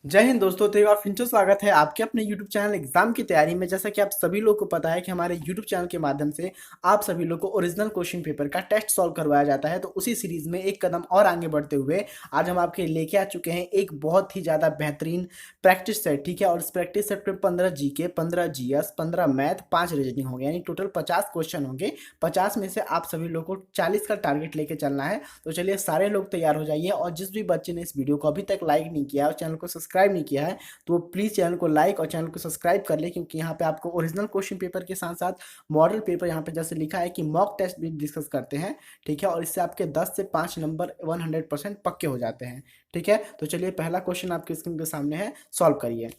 जय हिंद दोस्तों। तो एक और फिर से स्वागत है आपके अपने YouTube चैनल एग्जाम की तैयारी में। जैसा कि आप सभी लोग को पता है कि हमारे YouTube चैनल के माध्यम से आप सभी लोग को ओरिजिनल क्वेश्चन पेपर का टेस्ट सॉल्व करवाया जाता है। तो उसी सीरीज में एक कदम और आगे बढ़ते हुए आज हम आपके लिए लेके आ चुके हैं एक बहुत ही ज़्यादा बेहतरीन प्रैक्टिस सेट। ठीक है, और इस प्रैक्टिस सेट में 15 जीके, 15 जीएस, 15 मैथ, 5 रीजनिंग होंगे, यानी टोटल 50 क्वेश्चन होंगे। 50 में से आप सभी लोग को 40 का टारगेट लेके चलना है। तो चलिए सारे लोग तैयार हो जाइए, और जिस भी बच्चे ने इस वीडियो को अभी तक लाइक नहीं किया और चैनल को सब्सक्राइब नहीं किया है तो प्लीज़ चैनल को लाइक और चैनल को सब्सक्राइब कर ले, क्योंकि यहाँ पे आपको ओरिजिनल क्वेश्चन पेपर के साथ साथ मॉडल पेपर यहाँ पे जैसे लिखा है कि मॉक टेस्ट भी डिस्कस करते हैं। ठीक है, और इससे आपके 10 से 5 नंबर 100% पक्के हो जाते हैं। ठीक है, तो चलिए पहला क्वेश्चन आपके स्क्रीन के सामने है, सॉल्व करिए।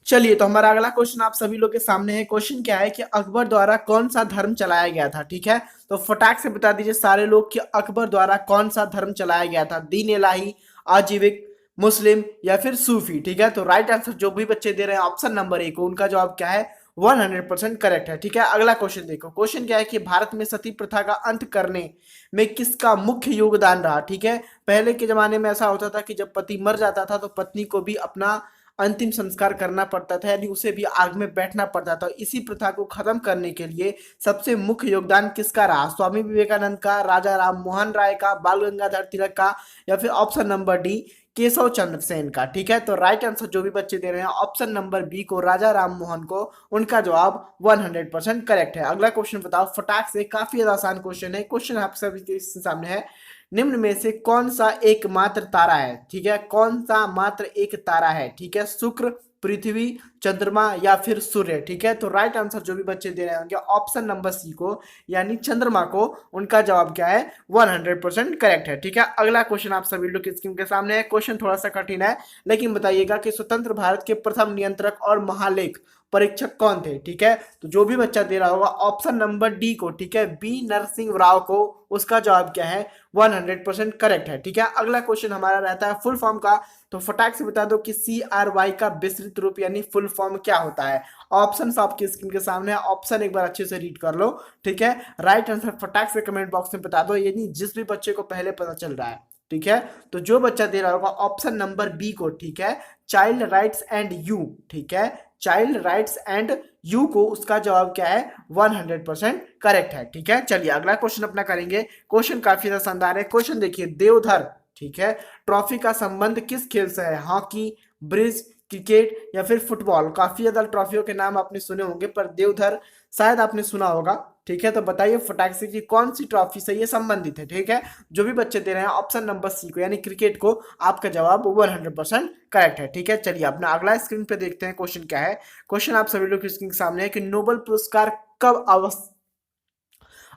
चलिए, तो हमारा अगला क्वेश्चन आप सभी लोग के सामने है। क्वेश्चन क्या है कि अकबर द्वारा कौन सा धर्म चलाया गया था। ठीक है, तो फटाक से बता दीजिए सारे लोग कि अकबर द्वारा कौन सा धर्म चलाया गया था। दीन इलाही, आजीविक, मुस्लिम या फिर सूफी। ठीक है, तो राइट आंसर जो भी बच्चे दे रहे हैं ऑप्शन नंबर ए को, उनका जवाब क्या है, 100% करेक्ट है। ठीक है, अगला क्वेश्चन देखो। क्वेश्चन क्या है कि भारत में सती प्रथा का अंत करने में किसका मुख्य योगदान रहा। ठीक है, पहले के जमाने में ऐसा होता था कि जब पति मर जाता था तो पत्नी को भी अपना अंतिम संस्कार करना पड़ता था, यानी उसे भी आग में बैठना पड़ता था। इसी प्रथा को खत्म करने के लिए सबसे मुख्य योगदान किसका रहा। स्वामी विवेकानंद का, राजा राम मोहन राय का, बाल गंगाधर तिलक का, या फिर option number D Keshav Chandra Sen का। ठीक है, तो राइट आंसर जो भी बच्चे दे रहे हैं ऑप्शन नंबर बी को, राजा राम मोहन को, उनका जवाब 100% करेक्ट है। अगला क्वेश्चन बताओ फटाक से, काफी ज्यादा आसान क्वेश्चन है। क्वेश्चन आप सभी के सामने है, निम्न में से कौन सा एकमात्र तारा है। ठीक है, कौन सा मात्र एक तारा है। ठीक है, शुक्र, पृथ्वी, चंद्रमा या फिर सूर्य। ठीक है, तो राइट आंसर जो भी बच्चे दे रहे होंगे ऑप्शन नंबर सी को, यानी चंद्रमा को, उनका जवाब क्या है, 100% करेक्ट है। ठीक है, अगला क्वेश्चन आप सभी लोग की स्क्रीन के सामने है। क्वेश्चन थोड़ा सा कठिन है, लेकिन बताइएगा कि स्वतंत्र भारत के प्रथम नियंत्रक और महालेख परीक्षक कौन थे। ठीक है, तो जो भी बच्चा दे रहा होगा ऑप्शन नंबर डी को, ठीक है, बी नरसिंह राव को, उसका जवाब क्या है, 100% करेक्ट है। ठीक है, अगला क्वेश्चन हमारा रहता है फुल फॉर्म का। तो फटाक से बता दो कि CRY का विस्तृत रूप यानी फुल फॉर्म क्या होता है। ऑप्शन आपकी स्क्रीन के सामने है, ऑप्शन एक बार अच्छे से रीड कर लो। ठीक है, राइट आंसर फटाक से कमेंट बॉक्स में बता दो, यानी जिस भी बच्चे को पहले पता चल रहा है। ठीक है, तो जो बच्चा दे रहा होगा ऑप्शन नंबर बी को, ठीक है, चाइल्ड राइट्स एंड यू। ठीक है, चाइल्ड राइट्स एंड यू को, उसका जवाब क्या है, 100% करेक्ट है। ठीक है, चलिए अगला क्वेश्चन अपना करेंगे। क्वेश्चन काफी ज्यादा शानदार है। क्वेश्चन देखिए, देवधर, ठीक है, ट्रॉफी का संबंध किस खेल से है। हॉकी, ब्रिज, क्रिकेट या फिर फुटबॉल। काफी ज्यादा ट्रॉफियों के नाम आपने सुने होंगे, पर देवधर शायद आपने सुना होगा। ठीक है, तो बताइए फटाक से कि कौन सी ट्रॉफी से ये संबंधित है। ठीक है, जो भी बच्चे दे रहे हैं ऑप्शन नंबर सी को, यानी क्रिकेट को, आपका जवाब 100% करेक्ट है। ठीक है, चलिए अपना अगला स्क्रीन पे देखते हैं क्वेश्चन क्या है। क्वेश्चन आप सभी लोग की स्क्रीन के सामने है कि नोबेल पुरस्कार कब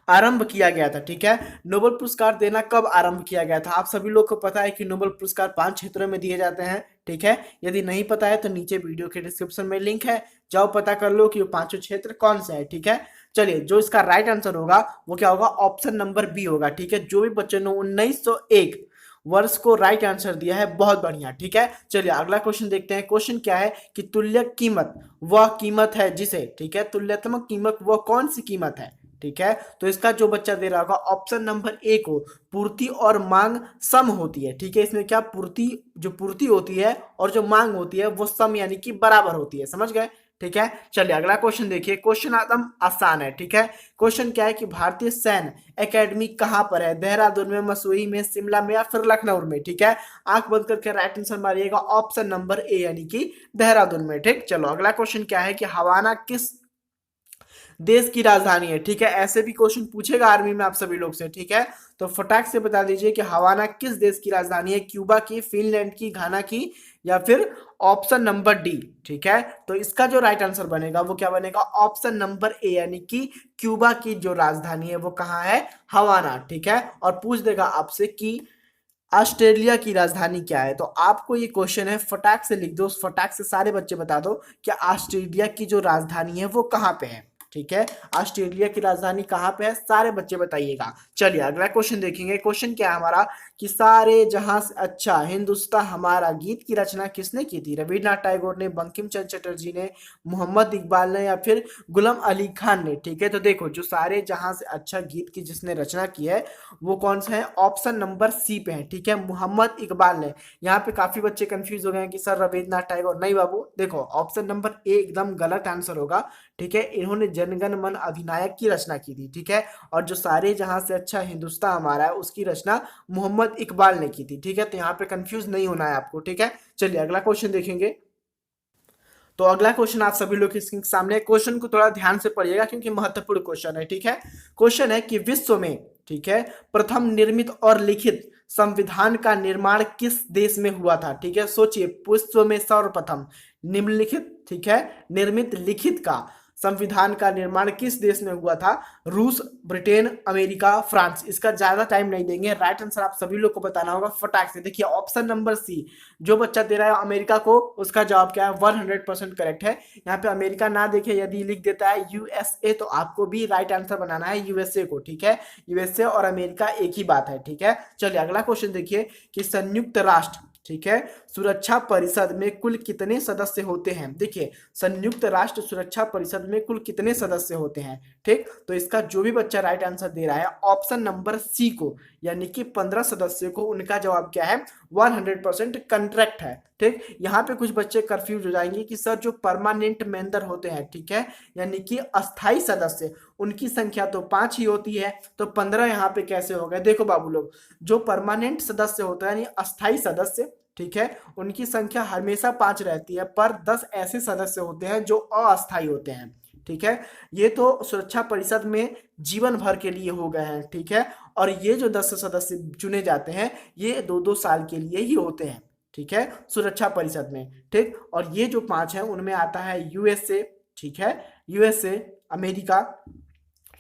आरंभ किया गया था। ठीक है, नोबेल पुरस्कार देना कब आरंभ किया गया था। आप सभी लोग को पता है कि नोबेल पुरस्कार 5 क्षेत्रों में दिए जाते हैं। ठीक है, यदि नहीं पता है तो नीचे वीडियो के डिस्क्रिप्शन में लिंक है, जाओ पता कर लो कि वो पांचों क्षेत्र कौन से है। ठीक है, चलिए जो इसका राइट आंसर होगा वो क्या होगा, ऑप्शन नंबर बी होगा। ठीक है, जो भी बच्चे ने 1901 वर्ष को राइट आंसर दिया है, बहुत बढ़िया। ठीक है, चलिए अगला क्वेश्चन देखते हैं। क्वेश्चन क्या है कि तुल्यक कीमत वह कीमत है जिसे, ठीक है, तुल्यतात्मक कीमत वह कौन सी कीमत है। ठीक है, तो इसका जो बच्चा दे रहा होगा ऑप्शन नंबर ए को, पूर्ति और मांग सम होती है। ठीक है, इसमें क्या, पूर्ति, जो पूर्ति होती है और जो मांग होती है वो सम यानी कि बराबर होती है। समझ गए। ठीक है, चलिए अगला क्वेश्चन देखिए। क्वेश्चन एकदम आसान है। ठीक है, क्वेश्चन क्या है कि भारतीय सैन्य एकेडमी कहां पर है। देहरादून में, मसूरी में, शिमला में या फिर लखनऊ में। ठीक है, आंख बंद करके राइट आंसर मारिएगा ऑप्शन नंबर ए, यानी कि देहरादून में। ठीक, चलो अगला क्वेश्चन क्या है कि हवाना किस देश की राजधानी है। ठीक है, ऐसे भी क्वेश्चन पूछेगा आर्मी में आप सभी लोग से। ठीक है, तो फटाक से बता दीजिए कि हवाना किस देश की राजधानी है। क्यूबा की, फिनलैंड की, घाना की या फिर ऑप्शन नंबर डी। ठीक है, तो इसका जो राइट आंसर बनेगा वो क्या बनेगा, ऑप्शन नंबर ए, यानी कि क्यूबा की जो राजधानी है वो कहाँ है, हवाना। ठीक है, और पूछ देगा आपसे कि ऑस्ट्रेलिया की राजधानी क्या है। तो आपको ये क्वेश्चन है, फटाक से लिख दो, फटाक से सारे बच्चे बता दो कि ऑस्ट्रेलिया की जो राजधानी है वो कहाँ पे है। ठीक है, ऑस्ट्रेलिया की राजधानी कहाँ पे है, सारे बच्चे बताइएगा। चलिए अगला क्वेश्चन देखेंगे। क्वेश्चन क्या है हमारा कि सारे जहां से अच्छा हिंदुस्तान हमारा गीत की रचना किसने की थी? रविन्द्रनाथ टैगोर ने, बंकिम चंद्र चटर्जी ने, मोहम्मद इकबाल ने, या फिर गुलाम अली खान ने? ठीक है, तो देखो जो सारे जहां से अच्छा गीत की जिसने रचना की है वो कौन सा है? ऑप्शन नंबर सी पे है। ठीक है, मोहम्मद इकबाल ने। यहाँ पे काफी बच्चे कंफ्यूज हो गए हैं कि सर रविन्द्रनाथ टैगोर। नहीं बाबू, देखो ऑप्शन नंबर ए एकदम गलत आंसर होगा। ठीक है, इन्होंने जनगण मन अधिनायक की रचना की थी। ठीक है, और जो सारे जहां से अच्छा हिंदुस्तान हमारा है उसकी रचना मोहम्मद इकबाल ने की थी। ठीक है, तो यहाँ पे कंफ्यूज नहीं होना है आपको। ठीक है, चलिए अगला क्वेश्चन देखेंगे। तो अगला क्वेश्चन आप सभी लोग के स्क्रीन के सामने। क्वेश्चन को थोड़ा ध्यान से पढ़िएगा क्योंकि महत्वपूर्ण क्वेश्चन है। ठीक है, क्वेश्चन है कि विश्व में, ठीक है, प्रथम निर्मित और लिखित संविधान का निर्माण किस देश में हुआ था? ठीक है, सोचिए, विश्व में सर्वप्रथम निम्नलिखित, ठीक है, निर्मित लिखित का संविधान का निर्माण किस देश में हुआ था? रूस, ब्रिटेन, अमेरिका, फ्रांस। इसका ज्यादा टाइम नहीं देंगे, राइट आंसर आप सभी लोग को बताना होगा फटाक से। देखिए ऑप्शन नंबर सी, जो बच्चा दे रहा है अमेरिका को, उसका जवाब क्या है? 100% करेक्ट है। यहाँ पे अमेरिका ना देखे यदि लिख देता है यूएसए तो आपको भी राइट आंसर बनाना है यूएसए को। ठीक है, यूएसए और अमेरिका एक ही बात है। ठीक है, चलिए अगला क्वेश्चन देखिए कि संयुक्त राष्ट्र, ठीक है, सुरक्षा परिषद में कुल कितने सदस्य होते हैं? देखिए संयुक्त राष्ट्र सुरक्षा परिषद में कुल कितने सदस्य होते हैं? ठीक, तो इसका जो भी बच्चा राइट आंसर दे रहा है ऑप्शन नंबर सी को, यानी कि 15 सदस्य को, उनका जवाब क्या है? 100% करेक्ट है। ठीक, यहाँ पे कुछ बच्चे कंफ्यूज हो जाएंगे कि सर जो परमानेंट मेंबर होते हैं, ठीक है, यानी कि अस्थाई सदस्य, उनकी संख्या तो 5 ही होती है, तो 15 यहाँ पे कैसे हो गए? देखो बाबू लोग, जो परमानेंट सदस्य होता है यानी अस्थाई सदस्य, ठीक है, उनकी संख्या हमेशा 5 रहती है, पर 10 ऐसे सदस्य होते हैं जो अस्थाई होते हैं। ठीक है, ये तो सुरक्षा परिषद में जीवन भर के लिए हो गए हैं। ठीक है, और ये जो 10 सदस्य चुने जाते हैं ये 2-2 साल के लिए ही होते हैं। ठीक है, सुरक्षा परिषद में। ठीक, और ये जो 5 है उनमें आता है यूएसए, ठीक है, यूएसए, अमेरिका,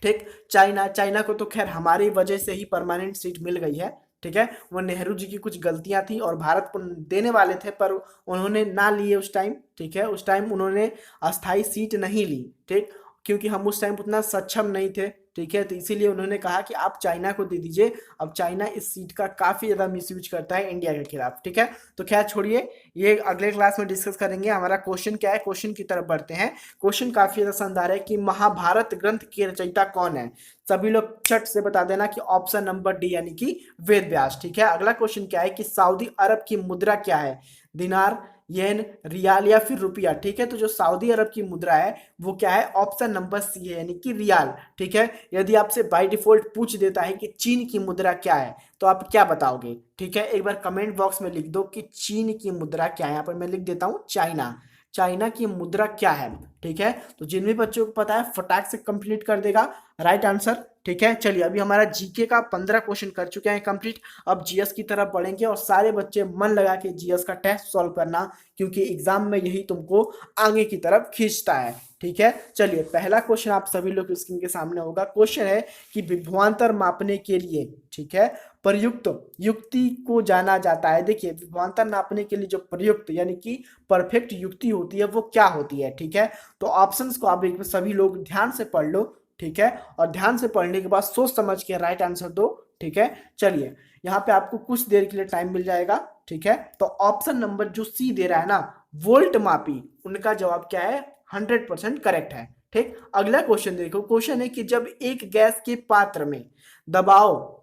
ठीक, चाइना। चाइना को तो खैर हमारी वजह से ही परमानेंट सीट मिल गई है। ठीक है, वो नेहरू जी की कुछ गलतियां थी और भारत को देने वाले थे पर उन्होंने ना लिए उस टाइम। ठीक है, उस टाइम उन्होंने अस्थाई सीट नहीं ली। ठीक, क्योंकि हम उस टाइम उतना सक्षम नहीं थे। ठीक है, तो इसीलिए उन्होंने कहा कि आप चाइना को दे दीजिए। अब चाइना इस सीट का काफी ज्यादा मिसयूज करता है इंडिया के खिलाफ। ठीक है, तो खैर छोड़िए, ये अगले क्लास में डिस्कस करेंगे। हमारा क्वेश्चन क्या है, क्वेश्चन की तरफ बढ़ते हैं। क्वेश्चन काफी ज्यादा शानदार है कि महाभारत ग्रंथ के रचयिता कौन है? सभी लोग चट से बता देना कि ऑप्शन नंबर डी यानी कि वेद व्यास। ठीक है, अगला क्वेश्चन क्या है कि सऊदी अरब की मुद्रा क्या है? दिनार, येन, रियाल या फिर रुपया? ठीक है, तो जो सऊदी अरब की मुद्रा है वो क्या है? ऑप्शन नंबर सी है यानी कि रियाल। ठीक है, यदि आपसे बाय डिफॉल्ट पूछ देता है कि चीन की मुद्रा क्या है तो आप क्या बताओगे? ठीक है, एक बार कमेंट बॉक्स में लिख दो कि चीन की मुद्रा क्या है। यहाँ पर मैं लिख देता हूँ चाइना। चाइना की मुद्रा क्या है? ठीक है, तो जिन भी बच्चों को पता है फटाक से कंप्लीट कर देगा राइट आंसर। ठीक है, चलिए अभी हमारा जीके का 15 क्वेश्चन कर चुके हैं कंप्लीट। अब जीएस की तरफ बढ़ेंगे और सारे बच्चे मन लगा के जीएस का टेस्ट सॉल्व करना, क्योंकि एग्जाम में यही तुमको आगे की तरफ खींचता है। ठीक है, चलिए पहला क्वेश्चन आप सभी लोग स्क्रीन के सामने होगा। क्वेश्चन है कि विभवांतर मापने के लिए, ठीक है, प्रयुक्त युक्ति को जाना जाता है। देखिए विभवांतर नापने के लिए जो प्रयुक्त यानी कि परफेक्ट युक्ति होती है वो क्या होती है? ठीक है, तो ऑप्शंस को आप एक सभी लोग ध्यान से पढ़ लो। ठीक है, और ध्यान से पढ़ने के बाद सोच समझ के राइट आंसर दो। ठीक है, चलिए यहाँ पे आपको कुछ देर के लिए टाइम मिल जाएगा। ठीक है, तो ऑप्शन नंबर जो सी दे रहा है ना, वोल्ट मापी, उनका जवाब क्या है? 100% करेक्ट है। ठीक, अगला क्वेश्चन देखो। क्वेश्चन है कि जब एक गैस के पात्र में दबाव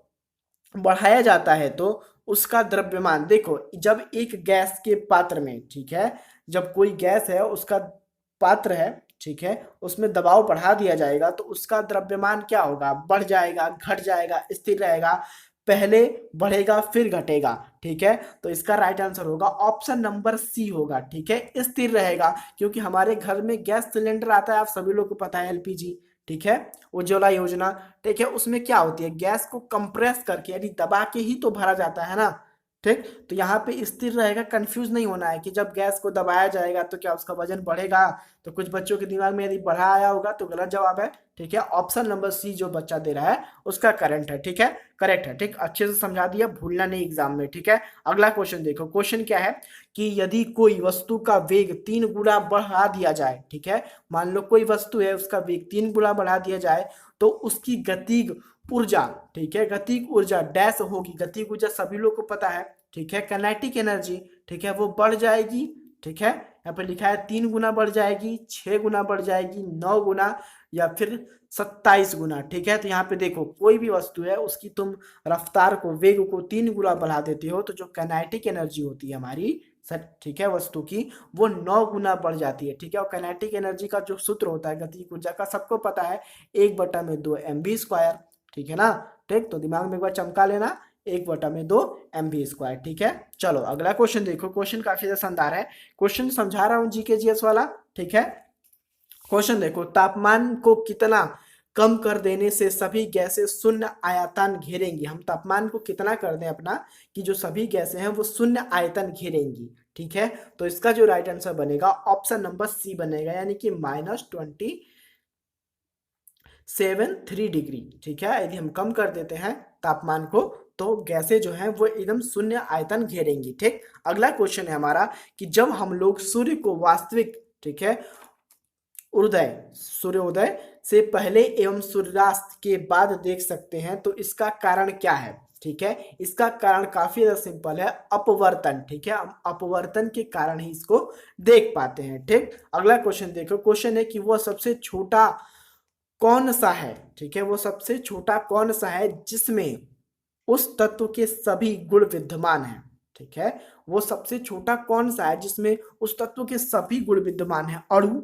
बढ़ाया जाता है तो उसका द्रव्यमान, देखो जब एक गैस के पात्र में, ठीक है, जब कोई गैस है उसका पात्र है, ठीक है, उसमें दबाव बढ़ा दिया जाएगा तो उसका द्रव्यमान क्या होगा? बढ़ जाएगा, घट जाएगा, स्थिर रहेगा? पहले बढ़ेगा फिर घटेगा। ठीक है, तो इसका राइट आंसर होगा ऑप्शन नंबर सी होगा। ठीक है, स्थिर रहेगा, क्योंकि हमारे घर में गैस सिलेंडर आता है, आप सभी लोग को पता है, एलपीजी। ठीक है, उज्ज्वला योजना। ठीक है, उसमें क्या होती है? गैस को कंप्रेस करके यानी दबा के ही तो भरा जाता है ना। ठीक, तो यहाँ पे स्थिर रहेगा। कंफ्यूज नहीं होना है कि जब गैस को दबाया जाएगा तो क्या उसका वजन बढ़ेगा। तो कुछ बच्चों के दिमाग में यदि बढ़ा आया होगा तो गलत जवाब है। ठीक है, ऑप्शन नंबर सी जो बच्चा दे रहा है उसका करंट है। ठीक है, करेक्ट है। ठीक, अच्छे से समझा दिया, भूलना नहीं एग्जाम में। ठीक है, अगला क्वेश्चन देखो। क्वेश्चन क्या है कि यदि कोई वस्तु का वेग 3 गुना बढ़ा दिया जाए, ठीक है, मान लो कोई वस्तु है उसका वेग 3 गुना बढ़ा दिया जाए तो उसकी गति ऊर्जा, ठीक है, गतिक ऊर्जा डैश होगी, गतिक ऊर्जा सभी लोग को पता है, ठीक है, काइनेटिक एनर्जी, ठीक है, वो बढ़ जाएगी, ठीक है, यहाँ पे लिखा है 3 गुना बढ़ जाएगी, 6 गुना बढ़ जाएगी, 9 गुना या फिर 27 गुना, ठीक है। तो यहाँ पे देखो कोई भी वस्तु है उसकी तुम रफ्तार को, वेग को 3 गुना बढ़ा देते हो तो जो काइनेटिक एनर्जी होती है हमारी सर, ठीक है, वस्तु की, वो 9 गुना बढ़ जाती है, ठीक है। और काइनेटिक एनर्जी का जो सूत्र होता है गतिक ऊर्जा का सबको पता है, 1/2 mv², ठीक है ना। ठीक, तो दिमाग में एक बार चमका लेना, 1/2 mv², ठीक है। चलो अगला क्वेश्चन देखो, क्वेश्चन काफी ज्यादा शानदार है, क्वेश्चन समझा रहा हूँ जीके जीएस वाला, ठीक है। क्वेश्चन देखो, तापमान को कितना कम कर देने से सभी गैसें शून्य आयतन घेरेंगी। हम तापमान को कितना कर दें अपना कि जो सभी गैसें हैं वो शून्य आयतन घेरेंगी, ठीक है। तो इसका जो राइट आंसर बनेगा ऑप्शन नंबर सी बनेगा, यानी कि -27.3 डिग्री, ठीक है। यदि हम कम कर देते हैं तापमान को तो गैसें जो हैं वो एकदम शून्य आयतन घेरेंगी, ठीक। अगला क्वेश्चन है हमारा कि जब हम लोग सूर्य को वास्तविक, ठीक है, सूर्योदय से पहले एवं सूर्यास्त के बाद देख सकते हैं तो इसका कारण क्या है, ठीक है। इसका कारण काफी ज्यादा सिंपल है, अपवर्तन, ठीक है। हम अपवर्तन के कारण ही इसको देख पाते हैं, ठीक। अगला क्वेश्चन देखो, क्वेश्चन है कि वो सबसे छोटा कौन सा है, ठीक है, वो सबसे छोटा कौन सा है जिसमें उस तत्व के सभी गुण विद्यमान हैं, ठीक है। वो सबसे छोटा कौन सा है जिसमें उस तत्व के सभी गुण विद्यमान हैं, अणु,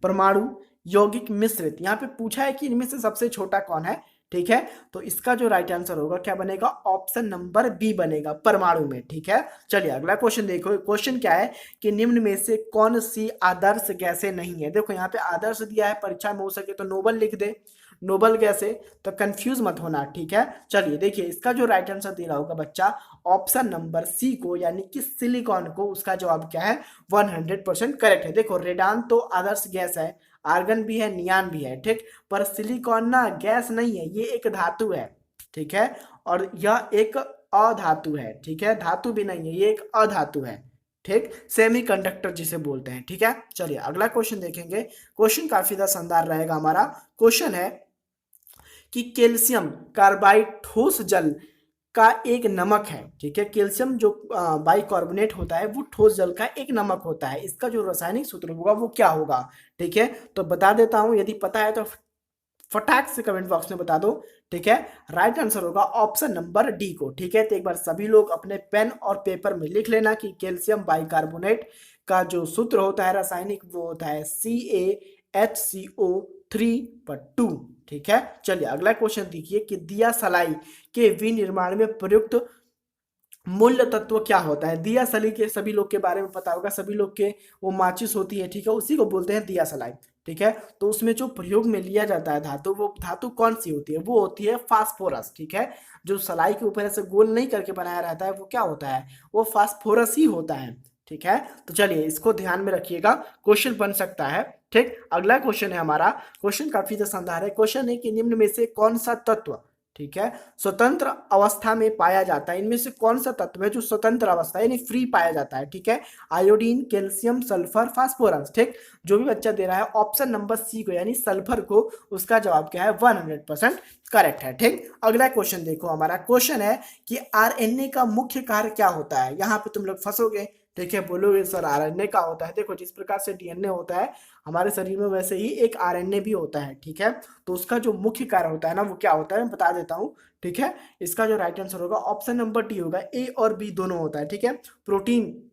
परमाणु, यौगिक, मिश्रित। यहाँ पे पूछा है कि इनमें से सबसे छोटा कौन है, ठीक है। तो इसका जो राइट आंसर होगा क्या बनेगा, ऑप्शन नंबर बी बनेगा, परमाणु में, ठीक है। चलिए अगला क्वेश्चन देखो, क्वेश्चन क्या है कि निम्न में से कौन सी आदर्श गैसें नहीं है। देखो यहाँ पे आदर्श दिया है, परीक्षा में हो सके तो नोबल लिख दे, नोबल गैसें, तो कंफ्यूज मत होना, ठीक है। चलिए देखिए इसका जो राइट आंसर दे रहा होगा बच्चा ऑप्शन नंबर सी को, यानी कि सिलिकॉन को, उसका जवाब क्या है 100% करेक्ट है। देखो रेडान तो आदर्श गैस है, आर्गन भी है, नियान भी है, ठीक, पर सिलिकॉन ना गैस नहीं है, ये एक धातु है, ठीक है, और यह एक अधातु है, ठीक है, धातु भी नहीं है, ये एक अधातु है, ठीक, सेमीकंडक्टर जिसे बोलते हैं, ठीक है। चलिए अगला क्वेश्चन देखेंगे, क्वेश्चन काफी ज्यादा शानदार रहेगा हमारा। क्वेश्चन है कि कैल्शियम कार्बाइड ठोस जल का एक नमक है, ठीक है। कैल्शियम जो बाइकार्बोनेट होता है वो ठोस जल का एक नमक होता है, इसका जो रासायनिक सूत्र होगा वो क्या होगा, ठीक है। तो बता देता हूं, यदि पता है तो फटाक से कमेंट बॉक्स में बता दो, ठीक है। राइट आंसर होगा ऑप्शन नंबर डी को, ठीक है। तो एक बार सभी लोग अपने पेन और पेपर में लिख लेना कि कैल्शियम बाइकार्बोनेट का जो सूत्र होता है रासायनिक वो होता है CaHCO3/2, ठीक है। चलिए अगला क्वेश्चन देखिए कि दिया सलाई के विनिर्माण में प्रयुक्त मूल्य तत्व क्या होता है। दिया सलाई के सभी लोग के बारे में पता होगा, सभी लोग के वो माचिस होती है, ठीक है, उसी को बोलते हैं दिया सलाई, ठीक है। तो उसमें जो प्रयोग में लिया जाता है धातु, वो धातु कौन सी होती है, वो होती है फास्फोरस, ठीक है। जो सलाई के ऊपर ऐसे गोल नहीं करके बनाया रहता है वो क्या होता है, वो फास्फोरस ही होता है, ठीक है। तो चलिए इसको ध्यान में रखिएगा, क्वेश्चन बन सकता है, ठीक। अगला क्वेश्चन है हमारा, क्वेश्चन काफी शानदार है। क्वेश्चन है कि निम्न में से कौन सा तत्व, ठीक है, स्वतंत्र अवस्था में पाया जाता है। इनमें से कौन सा तत्व है जो स्वतंत्र अवस्था यानी फ्री पाया जाता है, ठीक है। आयोडीन, कैल्शियम, सल्फर, फास्फोरस, ठीक। जो भी बच्चा दे रहा है ऑप्शन नंबर सी को यानी सल्फर को, उसका जवाब क्या है 100% करेक्ट है, ठीक। अगला क्वेश्चन देखो हमारा, क्वेश्चन है कि आरएनए का मुख्य कार्य क्या होता है। यहाँ पे तुम लोग फंसोगे, ठीक है, बोलोगे सर आरएनए का होता है। देखो जिस प्रकार से डीएनए होता है हमारे शरीर में वैसे ही एक आरएनए भी होता है, ठीक है। तो उसका जो मुख्य कार्य होता है ना वो क्या होता है मैं बता देता हूँ, ठीक है। इसका जो राइट आंसर होगा ऑप्शन नंबर डी होगा, ए और बी दोनों होता है, ठीक है। प्रोटीन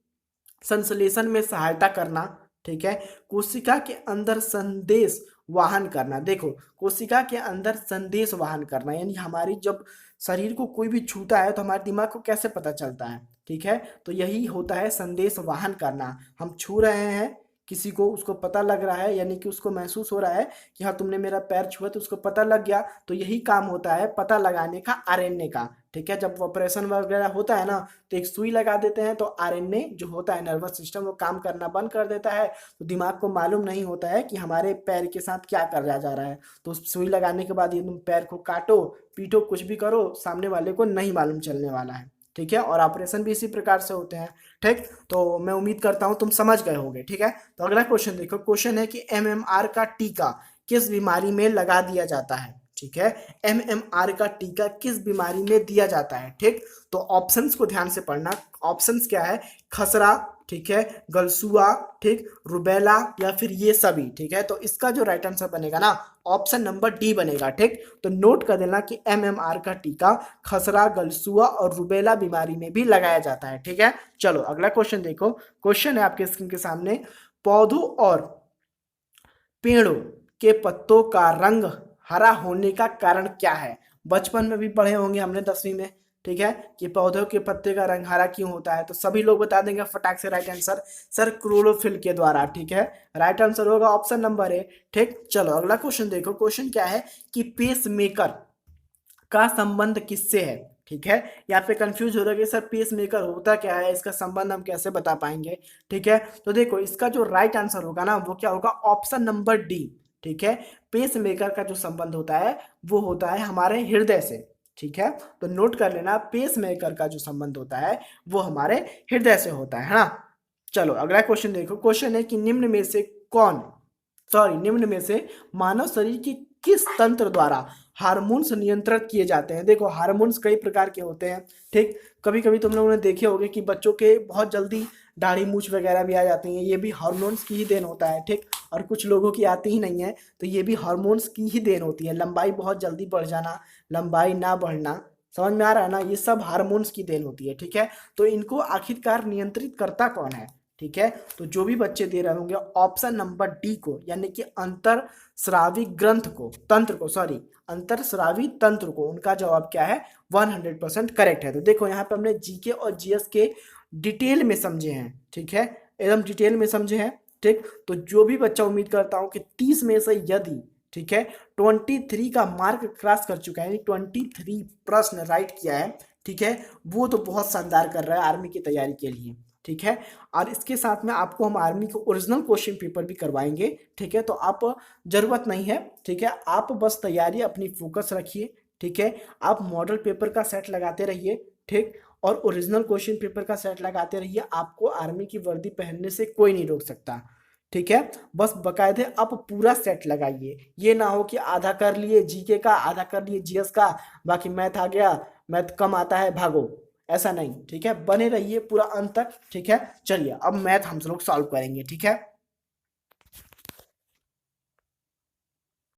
संश्लेषण में सहायता करना, ठीक है। कोशिका के अंदर संदेश वाहन करना, देखो कोशिका के अंदर संदेश वाहन करना यानी हमारी जब शरीर को कोई भी छूता है तो हमारे दिमाग को कैसे पता चलता है, ठीक है। तो यही होता है संदेश वाहन करना, हम छू रहे हैं किसी को, उसको पता लग रहा है यानी कि उसको महसूस हो रहा है कि हाँ तुमने मेरा पैर छुआ, तो उसको पता लग गया। तो यही काम होता है पता लगाने का आरएनए का, ठीक है। जब ऑपरेशन वगैरह होता है ना तो एक सुई लगा देते हैं तो आरएनए जो होता है नर्वस सिस्टम वो काम करना बंद कर देता है, तो दिमाग को मालूम नहीं होता है कि हमारे पैर के साथ क्या कर जा रहा है। तो उस सुई लगाने के बाद ये तुम पैर को काटो पीटो कुछ भी करो, सामने वाले को नहीं मालूम चलने वाला है, ठीक है। और ऑपरेशन भी इसी प्रकार से होते हैं, ठीक। तो मैं उम्मीद करता हूं तुम समझ गए होगे, ठीक है। तो अगला क्वेश्चन देखो, क्वेश्चन है कि एमएमआर का टीका किस बीमारी में लगा दिया जाता है, ठीक है, MMR का टीका किस बीमारी में दिया जाता है, ठीक। तो ऑप्शंस को ध्यान से पढ़ना। ऑप्शंस क्या है, खसरा, ठीक है, गलसुआ, ठीक, रुबेला या फिर ये सभी, ठीक है। तो इसका जो राइट आंसर बनेगा ना, ऑप्शन नंबर डी बनेगा, ठीक। तो नोट कर देना कि MMR का टीका खसरा, गलसुआ और रुबेला बीमारी में भी लगाया जाता है, ठीक है। चलो अगला क्वेश्चन देखो। क्वेश्चन है आपके स्क्रीन के सामने, पौधों और पेड़ों के पत्तों का रंग हरा होने का कारण क्या है। बचपन में भी पढ़े होंगे हमने 10वीं में, ठीक है, कि पौधों के पत्ते का रंग हरा क्यों होता है। तो सभी लोग बता देंगे फटाक से राइट आंसर, सर क्लोरोफिल के द्वारा, ठीक है। राइट आंसर होगा ऑप्शन नंबर ए, ठीक। चलो अगला क्वेश्चन देखो। क्वेश्चन क्या है कि पेस मेकर का संबंध किससे है, ठीक है। यहाँ पे कंफ्यूज हो रहा है कि सर पेस मेकर होता क्या है, इसका संबंध हम कैसे बता पाएंगे, ठीक है। तो देखो इसका जो राइट आंसर होगा ना, वो क्या होगा, ऑप्शन नंबर डी, ठीक है। पेस मेकर का जो संबंध होता है वो होता है हमारे हृदय से, ठीक है। तो नोट कर लेना, पेस मेकर का जो संबंध होता है वो हमारे हृदय से होता है ना। चलो अगला क्वेश्चन देखो। क्वेश्चन है कि निम्न में से मानव शरीर की किस तंत्र द्वारा हार्मोन्स नियंत्रित किए जाते हैं। देखो हार्मोन्स कई प्रकार के होते हैं, ठीक। कभी कभी तुम लोगों ने देखे होंगे कि बच्चों के बहुत जल्दी दाढ़ी मूछ वगैरह भी आ जाती हैं, ये भी हार्मोन्स की ही देन होता है, ठीक। और कुछ लोगों की आती ही नहीं है, तो ये भी हार्मोन्स की ही देन होती है। लंबाई बहुत जल्दी बढ़ जाना, लंबाई ना बढ़ना, समझ में आ रहा है ना, ये सब हार्मोन्स की देन होती है, ठीक है। तो इनको आखिरकार नियंत्रित करता कौन है, ठीक है। तो जो भी बच्चे दे रहे होंगे ऑप्शन नंबर डी को, यानी कि अंतरस्रावी ग्रंथ को, तंत्र को, सॉरी अंतरस्रावी तंत्र को, उनका जवाब क्या है, 100% करेक्ट है। तो देखो यहाँ पे हमने जीके और जीएस के डिटेल में समझे हैं, ठीक है, एकदम डिटेल में समझे हैं, ठीक। तो जो भी बच्चा, उम्मीद करता हूँ कि 30 में से यदि, ठीक है, 23 का मार्क क्रॉस कर चुका है, यानी 23 प्रश्न राइट किया है, ठीक है, वो तो बहुत शानदार कर रहा है आर्मी की तैयारी के लिए, ठीक है। और इसके साथ में आपको हम आर्मी को ओरिजिनल क्वेश्चन पेपर भी करवाएंगे, ठीक है। तो आप जरूरत नहीं है, ठीक है, आप बस तैयारी अपनी फोकस रखिए, ठीक है। आप मॉडल पेपर का सेट लगाते रहिए, ठीक, और ओरिजिनल क्वेश्चन पेपर का सेट लगाते रहिए। आपको आर्मी की वर्दी पहनने से कोई नहीं रोक सकता, ठीक है। बस बकायदे आप पूरा सेट लगाइए, ये ना हो कि आधा कर लिए जीके का, आधा कर लिए जीएस का, बाकी मैथ आ गया, मैथ कम आता है भागो, ऐसा नहीं, ठीक है। बने रहिए पूरा अंत तक, ठीक है। चलिए अब मैथ हम लोग सॉल्व करेंगे, ठीक है।